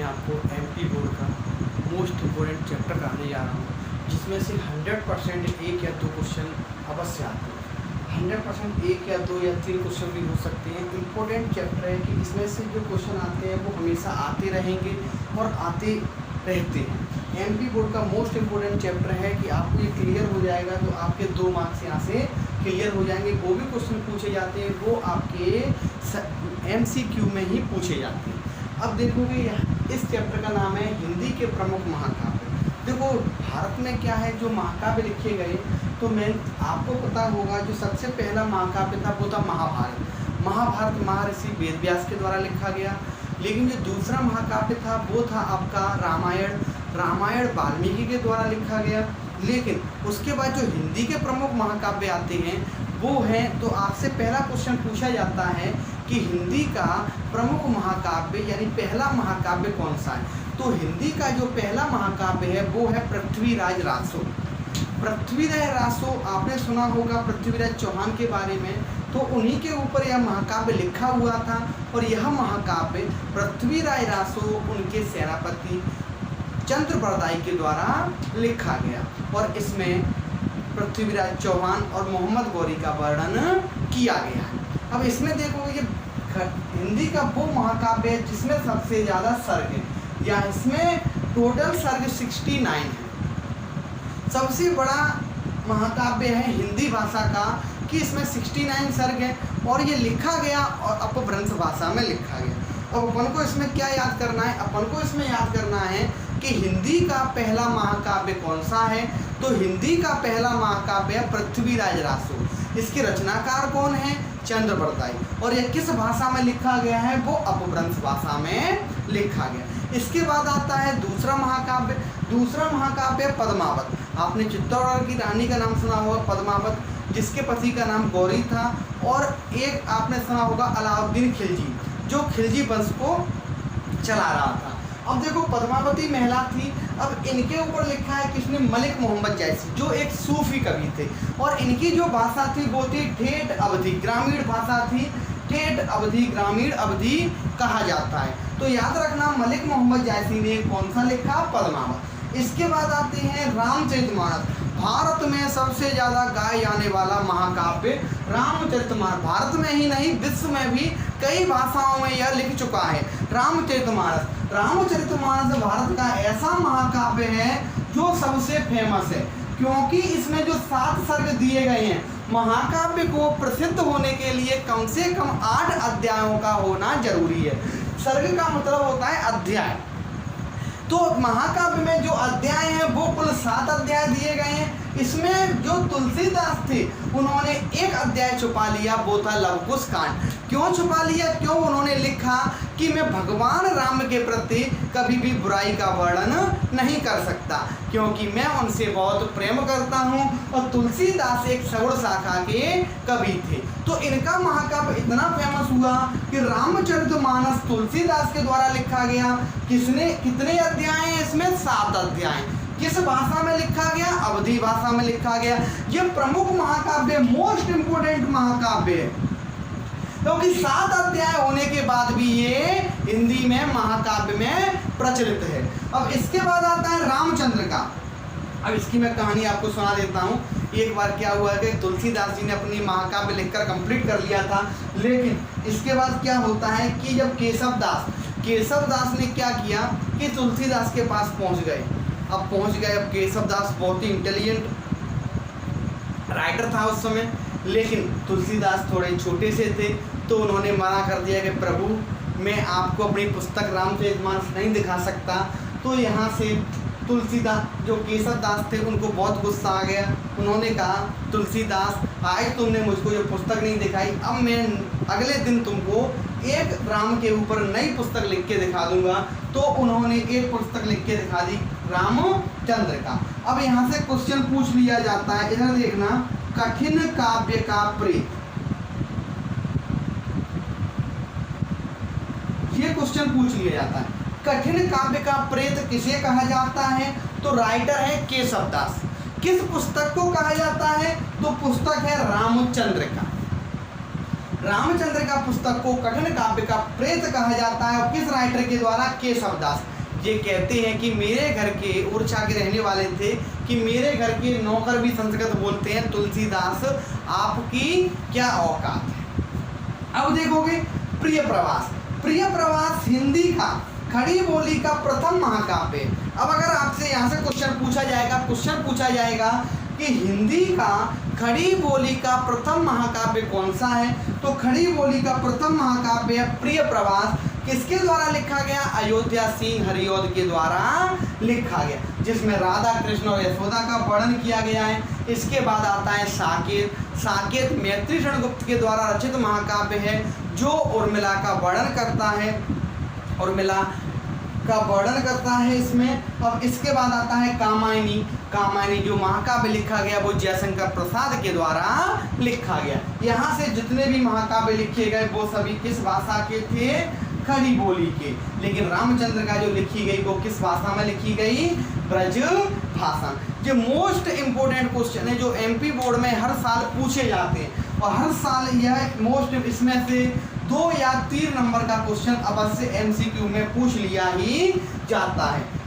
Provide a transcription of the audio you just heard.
आपको MP board का most important chapter कराने जा रहा हूँ, जिसमें से 100% एक या दो क्वेश्चन अवश्य आते हैं। 100% एक या दो या तीन क्वेश्चन भी हो सकते हैं। इम्पोर्टेंट चैप्टर है कि इसमें से जो क्वेश्चन आते हैं वो हमेशा आते रहेंगे और आते रहते हैं। एमपी बोर्ड का मोस्ट इम्पोर्टेंट चैप्टर है कि आपको ये क्लियर हो जाएगा तो आपके 2 मार्क्स यहाँ से क्लियर हो जाएंगे। वो भी क्वेश्चन पूछे जाते हैं वो आपके एमसीक्यू में ही पूछे जाते हैं। अब देखोगे इस चैप्टर का नाम है हिंदी के प्रमुख महाकाव्य। देखो भारत में क्या है, जो महाकाव्य लिखे गए तो मैं आपको पता होगा जो सबसे पहला महाकाव्य था वो था महाभारत। महाभारत महर्षि वेदव्यास के द्वारा लिखा गया। लेकिन जो दूसरा महाकाव्य था वो था आपका रामायण। रामायण वाल्मीकि के द्वारा लिखा गया। लेकिन उसके बाद जो हिंदी के प्रमुख महाकाव्य आते हैं वो हैं, तो आपसे पहला क्वेश्चन पूछा जाता है कि हिंदी का प्रमुख महाकाव्य यानी पहला महाकाव्य कौन सा है। तो हिंदी का जो पहला महाकाव्य है वो है पृथ्वीराज रासो। पृथ्वीराज रासो आपने सुना होगा पृथ्वीराज चौहान के बारे में, तो उन्हीं के ऊपर यह महाकाव्य लिखा हुआ था। और यह महाकाव्य पृथ्वीराज रासो उनके सेनापति चंद्रबरदाई के द्वारा लिखा गया और इसमें पृथ्वीराज चौहान और मोहम्मद गौरी का वर्णन किया गया है। अब इसमें देखोगे ये हिंदी का वो महाकाव्य है जिसमें सबसे ज़्यादा सर्ग है, या इसमें टोटल सर्ग 69 है। सबसे बड़ा महाकाव्य है हिंदी भाषा का कि इसमें 69 सर्ग है और ये लिखा गया और अपभ्रंश भाषा में लिखा गया। अब अपन को इसमें क्या याद करना है, अपन को इसमें याद करना है कि हिंदी का पहला महाकाव्य कौन सा है। तो हिंदी का पहला महाकाव्य है पृथ्वीराज रासो। इसके रचनाकार कौन है, चंद्रबरदाई। और यह किस भाषा में लिखा गया है, वो अपभ्रंश भाषा में लिखा गया। इसके बाद आता है दूसरा महाकाव्य। दूसरा महाकाव्य है पद्मावत। आपने चित्तौड़गढ़ की रानी का नाम सुना होगा पद्मावत, जिसके पति का नाम गौरी था। और एक आपने सुना होगा अलाउद्दीन खिलजी, जो खिलजी वंश को चला रहा था। अब देखो पद्मावती महिला थी। अब इनके ऊपर लिखा है किसने, मलिक मोहम्मद जैसी, जो एक सूफी कवि थे। और इनकी जो भाषा थी वो थी ठेठ अवधी, ग्रामीण भाषा थी। ठेठ अवधी, ग्रामीण अवधी कहा जाता है। तो याद रखना मलिक मोहम्मद जैसी ने कौन सा लिखा, पद्मावत। इसके बाद आते हैं रामचरितमानस। भारत में सबसे ज़्यादा गाए जाने वाला महाकाव्य रामचरितमानस। भारत में ही नहीं विश्व में भी कई भाषाओं में यह लिख चुका है रामचरितमानस। रामचरितमानस भारत का ऐसा महाकाव्य है जो सबसे फेमस है, क्योंकि इसमें जो 7 सर्ग दिए गए हैं। महाकाव्य को प्रसिद्ध होने के लिए कम से कम 8 अध्यायों का होना जरूरी है। सर्ग का मतलब होता है अध्याय। तो महाकाव्य में जो अध्याय हैं वो कुल 7 अध्याय दिए गए हैं। इसमें जो तुलसीदास थे उन्होंने एक अध्याय छुपा लिया, वो था लवकुश कांड। क्यों छुपा लिया, क्यों उन्होंने लिखा कि मैं भगवान राम के प्रति कभी भी बुराई का वर्णन नहीं कर सकता, क्योंकि मैं उनसे बहुत प्रेम करता हूँ। और तुलसीदास एक सगुण शाखा के कवि थे। तो इनका महाकाव्य इतना फेमस हुआ कि रामचरितमानस तुलसीदास के द्वारा लिखा गया। कितने अध्याय हैं इसमें, 7 अध्याय। किस भाषा में लिखा गया, अवधी भाषा में लिखा गया। यह प्रमुख महाकाव्य, मोस्ट इंपोर्टेंट महाकाव्य है, क्योंकि 7 अध्याय होने के बाद भी ये हिंदी में महाकाव्य में प्रचलित है। अब इसके बाद आता है रामचंद्र का। अब इसकी मैं कहानी आपको सुना देता हूँ। एक बार क्या हुआ कि तुलसीदास जी ने अपनी महाकाव्य लिखकर कंप्लीट कर लिया था। लेकिन इसके बाद क्या होता है कि जब केशव दास ने क्या किया कि तुलसीदास के पास पहुँच गए। अब केशव दास बहुत ही इंटेलिजेंट राइटर था उस समय, लेकिन तुलसीदास थोड़े छोटे से थे। तो उन्होंने मना कर दिया कि प्रभु मैं आपको अपनी पुस्तक रामचरितमानस नहीं दिखा सकता। तो यहाँ से तुलसीदास जो केशव दास थे उनको बहुत गुस्सा आ गया। उन्होंने कहा तुलसीदास आज तुमने मुझको जो पुस्तक नहीं दिखाई, अब मैं अगले दिन तुमको एक राम के ऊपर नई पुस्तक लिख के दिखा दूंगा। तो उन्होंने एक पुस्तक लिख के दिखा दी रामचंद्र का। अब यहाँ से क्वेश्चन पूछ लिया जाता है, इधर देखना, कठिन काव्य का प्रेत। ये क्वेश्चन पूछ लिया जाता है, कठिन काव्य का प्रेत किसे कहा जाता है। तो राइटर है केशव दास। किस पुस्तक को कहा जाता है, तो पुस्तक है रामचंद्र का। रामचंद्र का पुस्तक को कठिन काव्य का प्रेत कहा जाता है। और किस राइटर के द्वारा, केशव दास। ये कहते हैं कि मेरे घर के ओरछा के रहने वाले थे कि मेरे घर के नौकर भी संस्कृत बोलते हैं, तुलसीदास आपकी क्या औकात है। अब देखोगे प्रिय प्रवास, प्रिय प्रवास हिंदी का खड़ी बोली का प्रथम महाकाव्य। अब अगर आपसे यहाँ से क्वेश्चन पूछा जाएगा कि हिंदी का खड़ी बोली का प्रथम महाकाव्य कौन सा है, तो खड़ी बोली का प्रथम महाकाव्य प्रिय प्रवास किसके द्वारा लिखा गया, अयोध्या सिंह हरिऔध के द्वारा लिखा गया, जिसमें राधा कृष्ण और यशोदा का वर्णन किया गया है। इसके बाद आता है साकेत, साकेत मैत्री गुप्त के द्वारा रचित महाकाव्य है जो उर्मिला का वर्णन करता है, उर्मिला का वर्णन करता है इसमें। अब इसके बाद आता है कामायनी, कामायनी जो महाकाव्य लिखा गया वो जयशंकर प्रसाद के द्वारा लिखा गया। यहाँ से जितने भी महाकाव्य लिखे गए वो सभी किस भाषा के थे, खड़ी बोली के। लेकिन रामचंद्र का जो लिखी गई वो किस भाषा में लिखी गई, ब्रज भाषा। जो मोस्ट इम्पोर्टेंट क्वेश्चन है जो एमपी बोर्ड में हर साल पूछे जाते हैं और हर साल यह मोस्ट, इसमें से 2 या 3 नंबर का क्वेश्चन अवश्य एमसीक्यू में पूछ लिया ही जाता है।